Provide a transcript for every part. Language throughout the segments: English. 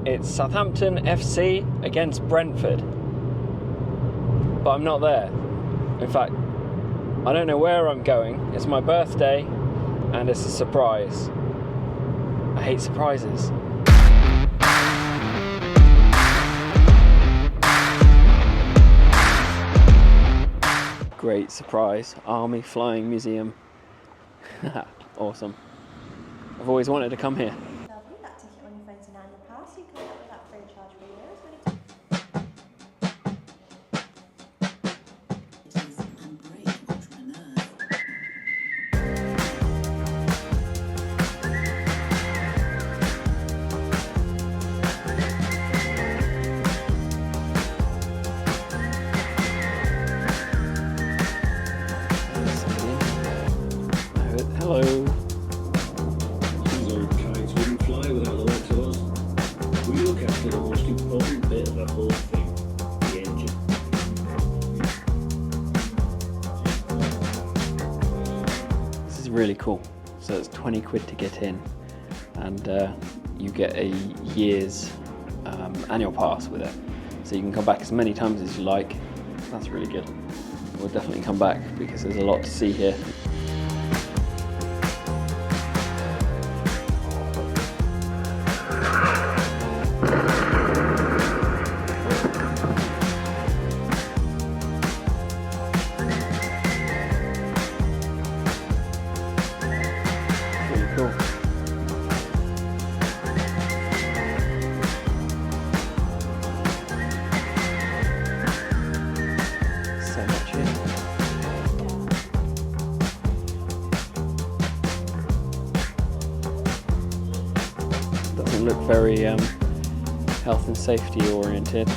It's Southampton FC against Brentford. But I'm not there. In fact, I don't know where I'm going. It's my birthday and it's a surprise. I hate surprises. Great surprise. Army Flying Museum. Awesome. I've always wanted to come here. Lovely. That ticket on your phone's now in the past. You can get that free of charge for years. Hello. These old kites wouldn't fly without the likes of us. We look after the most important bit of the whole thing, the engine. This is really cool. So it's 20 quid to get in, and you get a year's annual pass with it. So you can come back as many times as you like. That's really good. We'll definitely come back because there's a lot to see here. Cool. So much here. Doesn't look very health and safety oriented.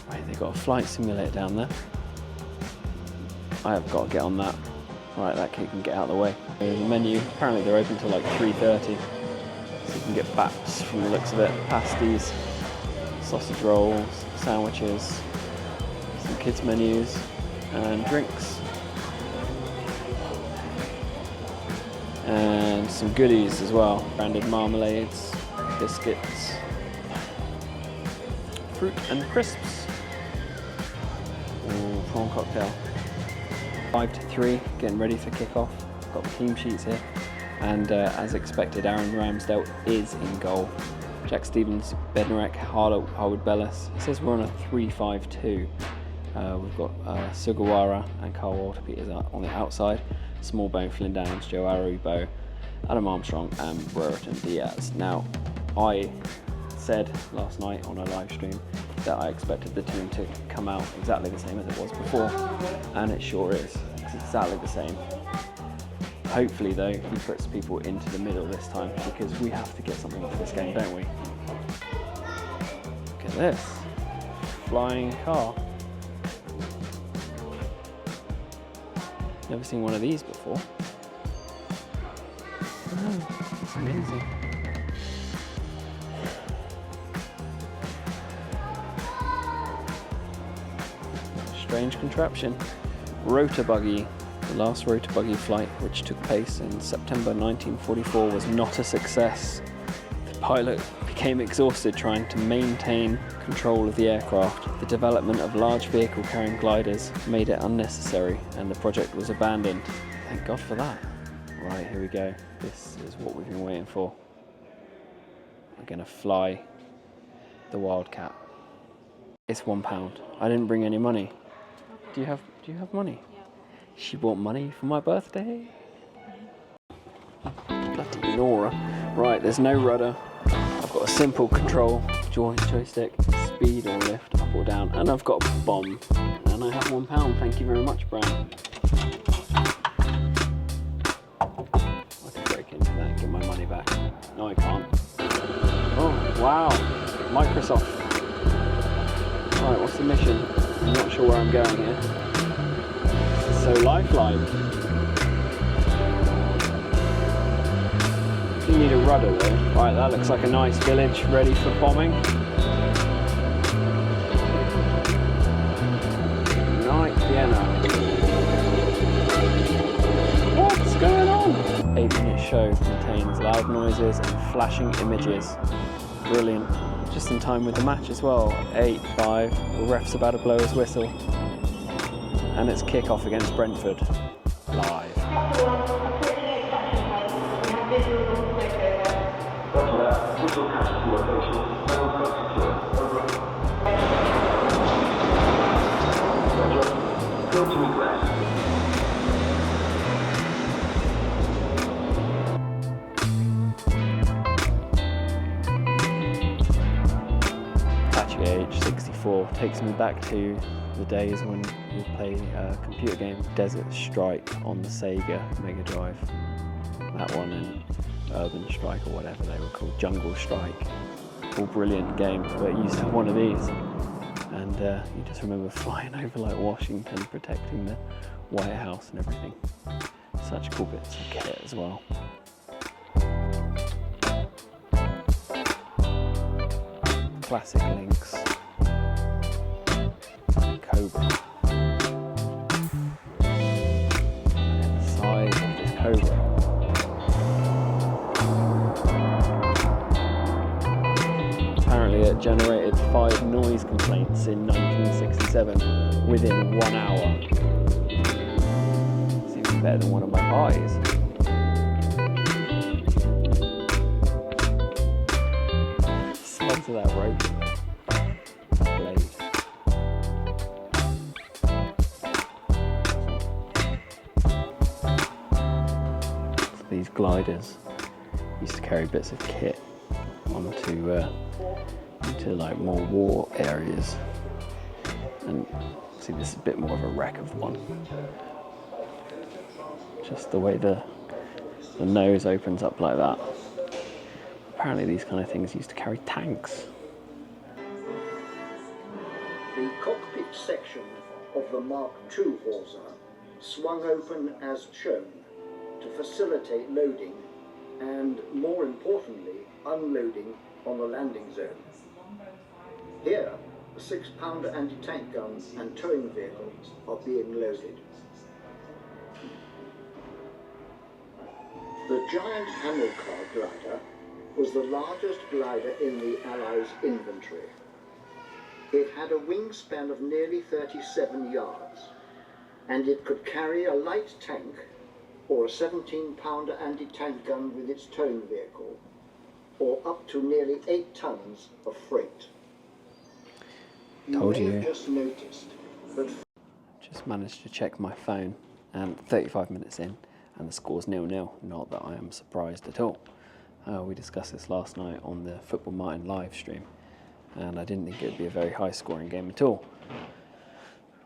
Right, they've got a flight simulator down there. I have got to get on that. Right, that kid can get out of the way. There's a menu. Apparently they're open till like 3:30. So you can get baps from the looks of it. Pasties, sausage rolls, sandwiches, some kids menus and drinks. And some goodies as well. Branded marmalades, biscuits, fruit and crisps. Ooh, prawn cocktail. 5 to 3, getting ready for kickoff. Got the team sheets here, and as expected, Aaron Ramsdale is in goal. Jack Stevens, Bednarek, Harwood Bellis. It says we're on a 3-5-2. We've got Sugawara and Carl Walter Peters on the outside. Smallbone, Flynn Downs, Joe Aribo, Adam Armstrong, and Brereton Diaz. Now, I said last night on a live stream that I expected the team to come out exactly the same as it was before, and it sure is. It's exactly the same. Hopefully though, he puts people into the middle this time, because we have to get something off this game, don't we? Look at this. Flying car. Never seen one of these before. Oh, it's amazing. Strange contraption. Rotor buggy. The last rotor buggy flight, which took place in September 1944, was not a success. The pilot became exhausted trying to maintain control of the aircraft. The development of large vehicle carrying gliders made it unnecessary, and the project was abandoned. Thank God for that. Right, here we go. This is what we've been waiting for. We're gonna fly the Wildcat. It's £1. I didn't bring any money. Do you have money? Yeah. She bought money for my birthday. Bloody Nora. Right, there's no rudder. I've got a simple control joystick, speed or lift, up or down, and I've got a bomb. And I have £1. Thank you very much, Brown. I can break into that and get my money back. No, I can't. Oh, wow. Microsoft. Right, what's the mission? I'm not sure where I'm going here. This is so lifelike. You need a rudder though. Right, that looks like a nice village ready for bombing. Night Vienna. What's going on? show contains loud noises and flashing images. Brilliant. Just in time with the match as well. 8-5. The ref's about to blow his whistle. And it's kick-off against Brentford. Live. Actually, age 64 takes me back to the days when we play a computer game, Desert Strike, on the Sega Mega Drive. That one and Urban Strike, or whatever they were called, Jungle Strike. All brilliant games, but you used to have one of these, and you just remember flying over like Washington, protecting the White House and everything. Such cool bits of kit as well. Classic Lynx, Cobra. The size of this Cobra. Apparently it generated 5 noise complaints in 1967 within 1 hour. Seems better than one of my pies. Size of that rope blade. So these gliders used to carry bits of kit onto into like more war areas, and see this is a bit more of a wreck of one. Just the way the nose opens up like that. Apparently these kind of things used to carry tanks. The cockpit section of the Mark II hawser swung open as shown to facilitate loading and, more importantly, unloading on the landing zone. Here, the 6-pounder anti-tank guns and towing vehicles are being loaded. The giant Hamilcar glider was the largest glider in the Allies' inventory. It had a wingspan of nearly 37 yards, and it could carry a light tank or a 17-pounder anti-tank gun with its towing vehicle, or up to nearly 8 tons of freight. Told you. Just noticed that. Just managed to check my phone, and 35 minutes in, and the score's 0-0. Not that I am surprised at all. We discussed this last night on the Football Martin live stream, and I didn't think it would be a very high scoring game at all.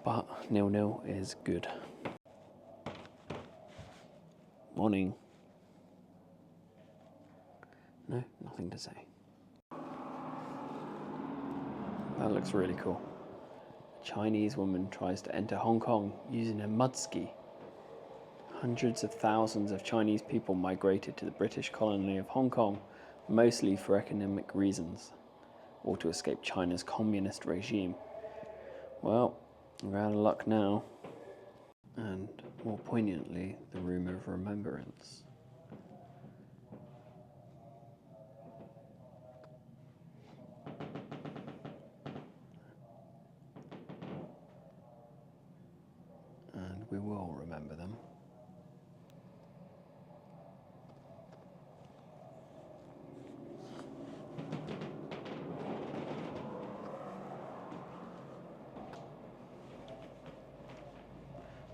But 0-0 is good. Morning. No, nothing to say. That looks really cool. A Chinese woman tries to enter Hong Kong using a mud ski. Hundreds of thousands of Chinese people migrated to the British colony of Hong Kong, mostly for economic reasons, or to escape China's communist regime. Well, we're out of luck now. And more poignantly, the Room of Remembrance. And we will remember them.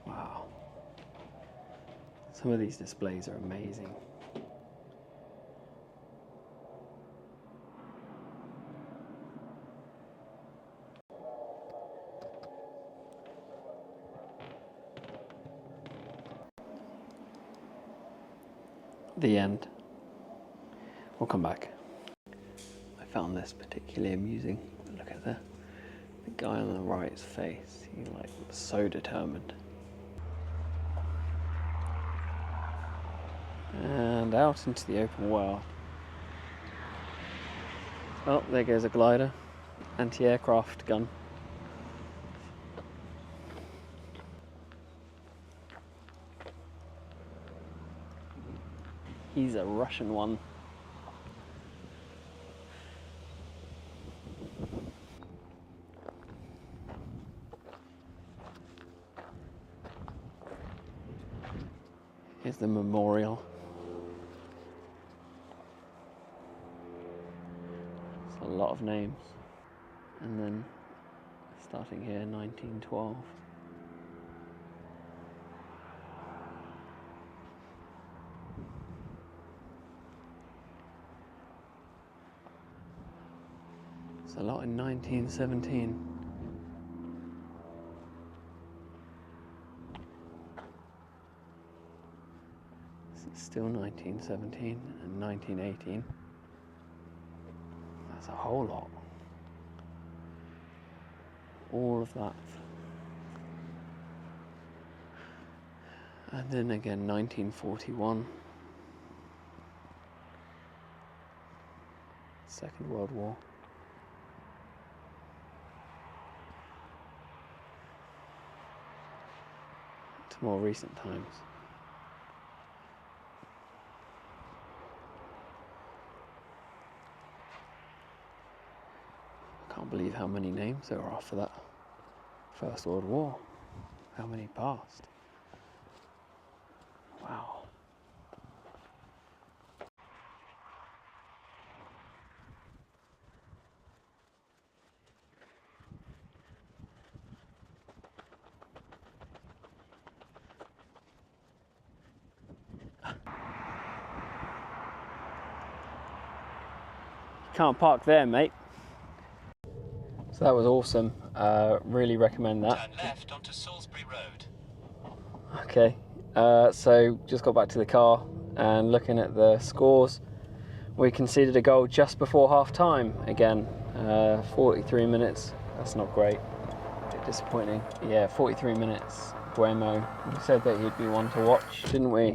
Wow. Some of these displays are amazing. The end. We'll come back. I found this particularly amusing. Look at the guy on the right's face. He's like so determined. And out into the open world. Oh, there goes a glider. Anti-aircraft gun. He's a Russian one. Here's the memorial. It's a lot of names. And then starting here, 1912. It's a lot in 1917. Still 1917 and 1918. That's a whole lot. All of that. And then again 1941. Second World War. To more recent times. Can't believe how many names there are for that First World War. How many passed? Wow. Can't park there, mate. So that was awesome. Really recommend that. Turn left onto Salisbury Road. Okay, so just got back to the car and looking at the scores. We conceded a goal just before half time again. 43 minutes. That's not great. A bit disappointing. Yeah, 43 minutes. Buemo. We said that he'd be one to watch, didn't we?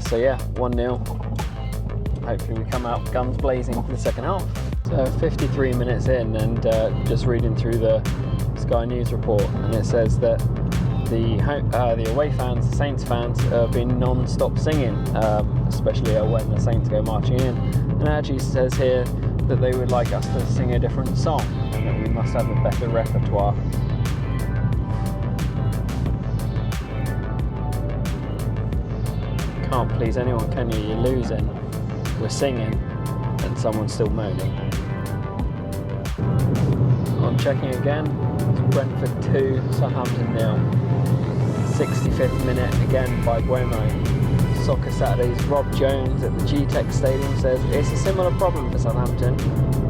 So yeah, 1-0. Hopefully we come out guns blazing for the second half. So 53 minutes in, and just reading through the Sky News report, and it says that the away fans, the Saints fans, have been non-stop singing, especially when the Saints go marching in. And it actually says here that they would like us to sing a different song, and that we must have a better repertoire. Can't please anyone, can you? You're losing. We're singing, and someone's still moaning. I'm checking again. It's Brentford 2, Southampton 0. 65th minute again by Buemo. Soccer Saturdays Rob Jones at the G-Tech Stadium says it's a similar problem for Southampton.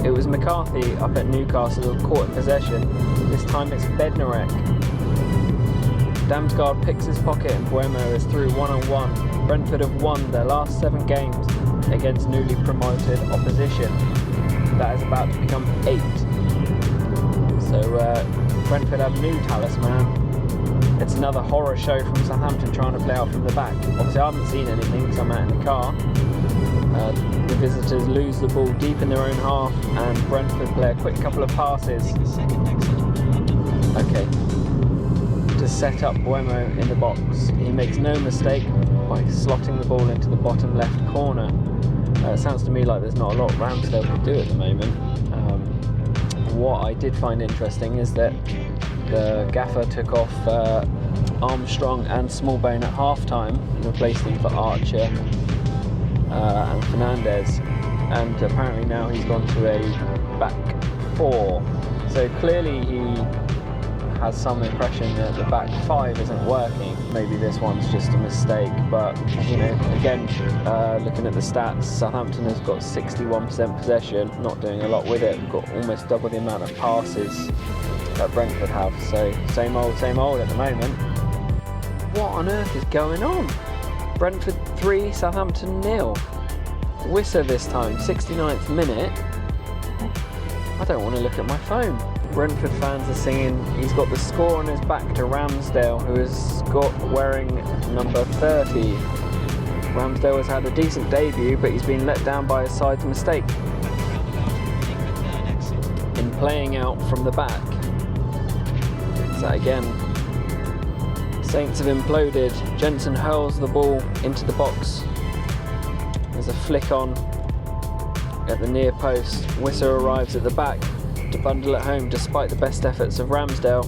It was McCarthy up at Newcastle who caught in possession. This time it's Bednarek. Damsgaard picks his pocket and Buemo is through 1-on-1. Brentford have won their last 7 games against newly promoted opposition. That is about to become 8. So Brentford have a new talisman. It's another horror show from Southampton trying to play out from the back. Obviously I haven't seen anything because I'm out in the car. The visitors lose the ball deep in their own half and Brentford play a quick couple of passes. Okay. To set up Buemo in the box. He makes no mistake by slotting the ball into the bottom left corner. It sounds to me like there's not a lot Ramsdale could do at the moment. What I did find interesting is that the gaffer took off Armstrong and Smallbone at half-time and replaced them for Archer and Fernandez, and apparently now he's gone to a back 4. So clearly he has some impression that the back 5 isn't working. Maybe this one's just a mistake, but you know, again, looking at the stats, Southampton has got 61% possession, not doing a lot with it. We've got almost double the amount of passes that Brentford have, so same old at the moment. What on earth is going on? Brentford 3, Southampton 0. Wissa this time, 69th minute. I don't want to look at my phone. Brentford fans are singing, he's got the score on his back to Ramsdale, who is wearing number 30. Ramsdale has had a decent debut, but he's been let down by his side's mistake in playing out from the back. So again, Saints have imploded. Jensen hurls the ball into the box There's a flick on at the near post. Wisser arrives at the back to bundle it home despite the best efforts of Ramsdale.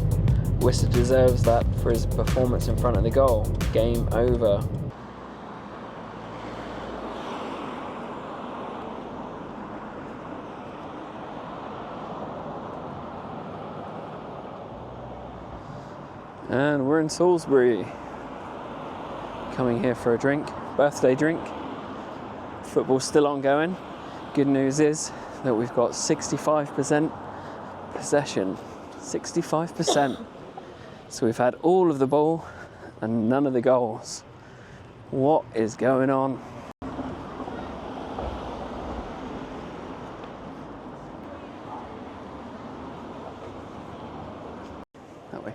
Wisser deserves that for his performance in front of the goal. Game over. And we're in Salisbury. Coming here for a drink, birthday drink. Football's still ongoing. Good news is that we've got 65% possession. 65%. So we've had all of the ball and none of the goals. What is going on? That way.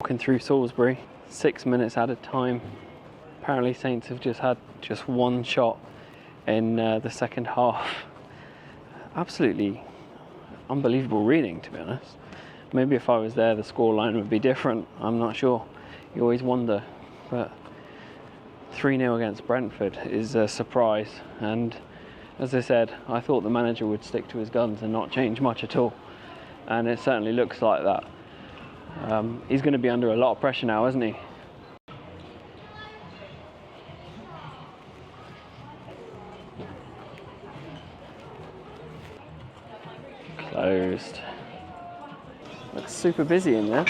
Walking through Salisbury, 6 minutes at a time. Apparently Saints have just had just one shot in the second half. Absolutely unbelievable reading, to be honest. Maybe if I was there, the scoreline would be different. I'm not sure. You always wonder. But 3-0 against Brentford is a surprise. And as I said, I thought the manager would stick to his guns and not change much at all. And it certainly looks like that. He's going to be under a lot of pressure now, isn't he? Closed. Looks super busy in there.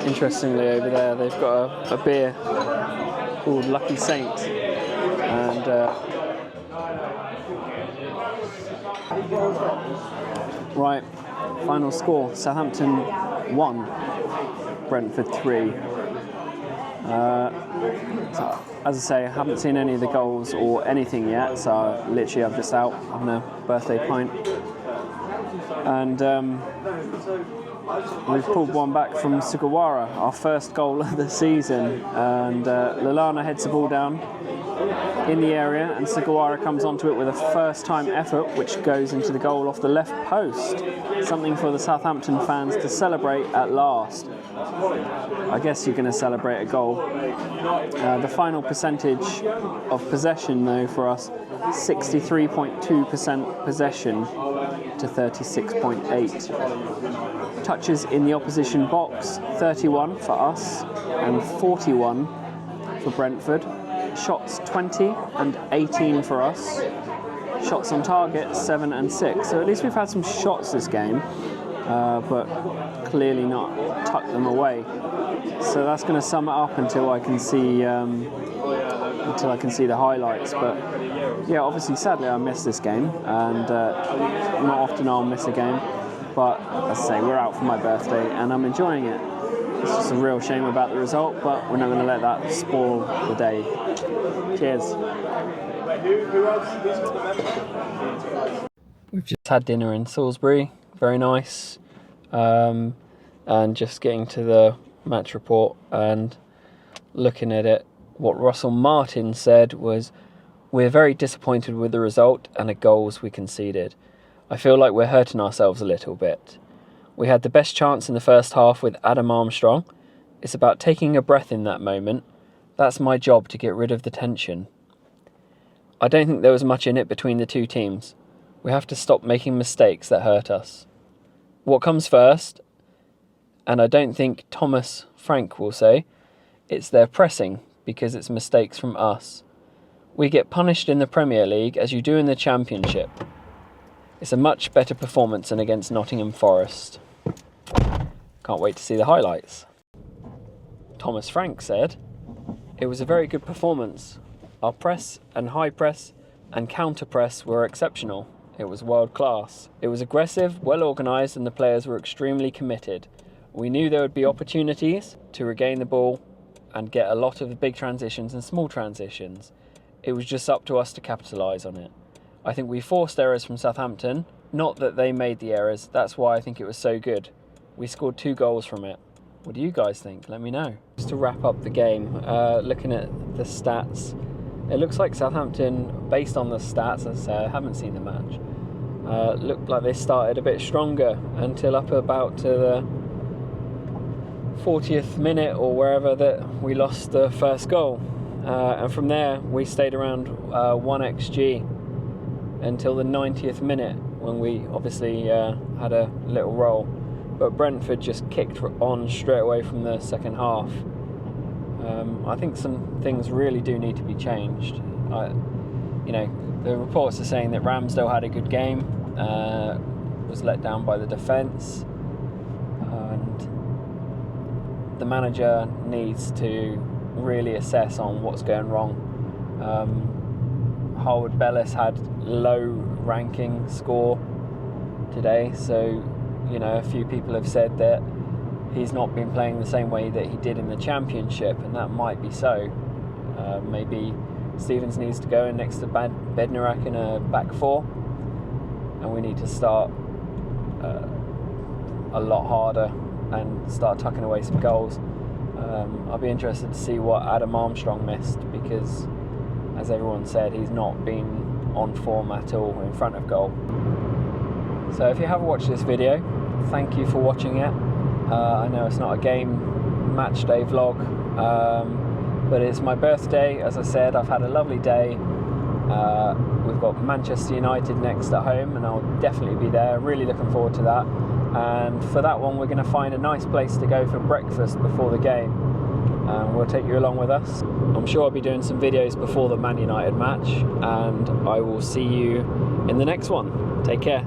Interestingly, over there they've got a beer called Lucky Saint, and right, final score: Southampton 1, Brentford 3. So, as I say, I haven't seen any of the goals or anything yet, so literally I'm just out on a birthday pint. And we've pulled one back from Sugawara, our first goal of the season. And Lallana heads the ball down in the area, and Sugawara comes onto it with a first-time effort, which goes into the goal off the left post. Something for the Southampton fans to celebrate at last. I guess you're going to celebrate a goal. The final percentage of possession, though, for us, 63.2% possession to 36.8. Touches in the opposition box, 31 for us and 41 for Brentford. Shots 20 and 18 for us. Shots on target 7 and 6. So at least we've had some shots this game, but clearly not tucked them away. So that's going to sum it up until I can see the highlights. But yeah, obviously, sadly, I missed this game, and not often I'll miss a game. But as I say, we're out for my birthday, and I'm enjoying it. It's just a real shame about the result, but we're not going to let that spoil the day. Cheers. We've just had dinner in Salisbury, very nice, and just getting to the match report and looking at it. What Russell Martin said was, "We're very disappointed with the result and the goals we conceded. I feel like we're hurting ourselves a little bit. We had the best chance in the first half with Adam Armstrong. It's about taking a breath in that moment. That's my job, to get rid of the tension. I don't think there was much in it between the two teams. We have to stop making mistakes that hurt us. What comes first, and I don't think Thomas Frank will say, it's their pressing, because it's mistakes from us. We get punished in the Premier League as you do in the Championship. It's a much better performance than against Nottingham Forest." Can't wait to see the highlights. Thomas Frank said, "It was a very good performance. Our press and high press and counter press were exceptional. It was world class. It was aggressive, well organised, and the players were extremely committed. We knew there would be opportunities to regain the ball and get a lot of the big transitions and small transitions. It was just up to us to capitalise on it. I think we forced errors from Southampton, not that they made the errors. That's why I think it was so good. We scored 2 goals from it. What do you guys think? Let me know. Just to wrap up the game, looking at the stats, it looks like Southampton, based on the stats, as I say, I haven't seen the match, looked like they started a bit stronger until up about to the 40th minute or wherever that we lost the first goal. And from there, we stayed around 1xg until the 90th minute, when we obviously had a little roll. But Brentford just kicked on straight away from the second half. I think some things really do need to be changed. You know, the reports are saying that Ramsdale had a good game, was let down by the defence, and the manager needs to really assess on what's going wrong. Harwood Bellis had low ranking score today, so you know, a few people have said that he's not been playing the same way that he did in the Championship, and that might be so. Maybe Stevens needs to go in next to Bednarak in a back four, and we need to start a lot harder and start tucking away some goals. I'll be interested to see what Adam Armstrong missed, because as everyone said, he's not been on form at all in front of goal. So if you have watched this video, thank you for watching it. I know it's not a game match day vlog, but it's my birthday. As I said, I've had a lovely day. We've got Manchester United next at home, and I'll definitely be there. Really looking forward to that. And for that one, we're going to find a nice place to go for breakfast before the game. We'll take you along with us. I'm sure I'll be doing some videos before the Man United match, and I will see you in the next one. Take care.